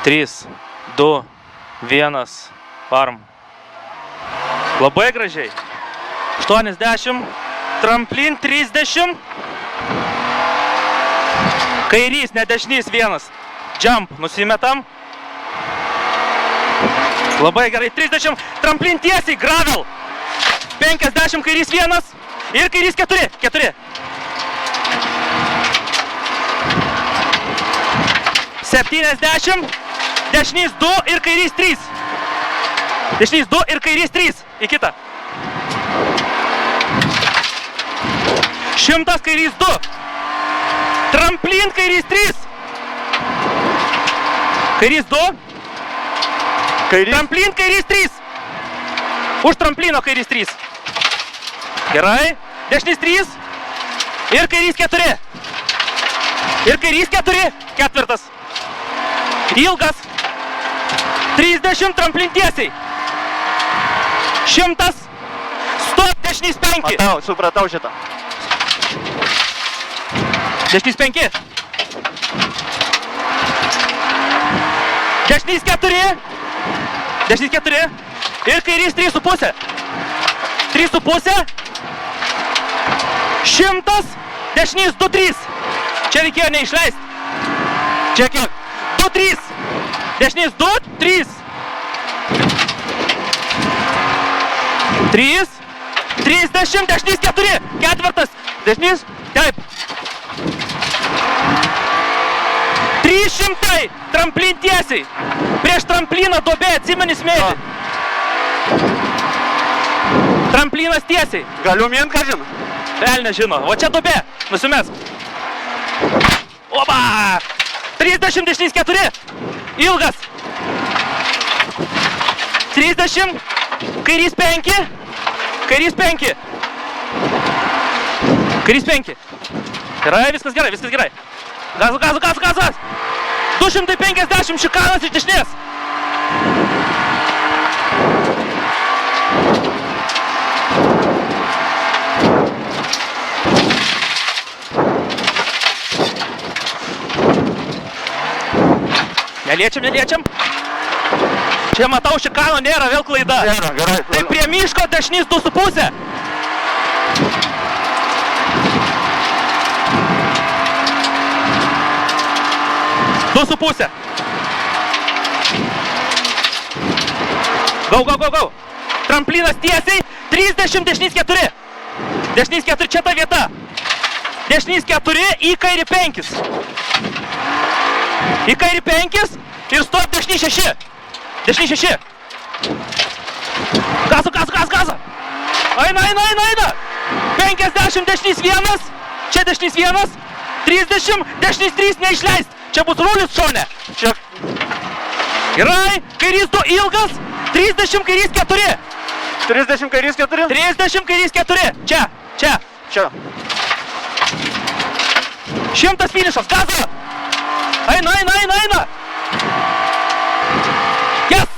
3, 2, 1, varom. Labai gražiai. 80, tramplin 30. Kairys, ne dešinys, 1. Jump, nusimetam. Labai gerai, 30, tramplin tiesiai, gravel. 50, kairys 1 ir kairys 4. 70, dešinys 2 ir kairys 3. Dešinys 2 ir kairys 3. Į kitą. 100, kairys 2. Tramplin, kairys 3. Kairys 2. Tramplin, kairys 3. Už tramplino kairys 3. Gerai. Dešinys 3. Ir kairys 4. Ir kairys 4. Ketvirtas. Ilgas. 30, tramplin tiesiai. 100. Stop, dešinys 5. Matau, supratau šitą. Dešinys 5. Dešinys 4. Dešinys 4. Ir kairys 3,5. 3,5. 100. Dešinys 2, 3. Čia reikėjo neišleisti. Čia kiek? 2, 3. Dešinys 2, 3. 3. 30, dešinys 4. Ketvirtas. Dešinys. Taip. 300. Tramplin tiesiai. Prieš trampliną duobė, atsimeni smėlį. Tramplinas tiesiai. Galiu mint, ką žinau? Velnė žino. O čia duobė. Nusimesk. Oba! 30, dešinys 4. Ilgas. 30. Kairys 5. Kairys 5. Kairys 5. Gerai, viskas gerai, viskas gerai. Gazas. 250 šikanas iš dešinės. Neliečiam. Čia matau, šikano nėra, vėl klaida. Nėra, gerai. Tai prie miško dešinys 2,5. Go. Tramplinas tiesiai. 30, dešinys 4. Dešinys 4, čia ta vieta. Dešinys 4, į kairį 5. Į kairį 5 ir stop dešinys 6. Dešinys 6. Gaza. Eina. 50, dešinys 1. Čia dešinys 1. 30, dešinys 3 neišleist. Čia bus rulis šone. Čia. Gerai, kairys 2 ilgas. 30, kairys 4. 30, kairys 4. 30, kairys 4. Čia. Čia. 100 finišas. Gaza. Eina. Yes.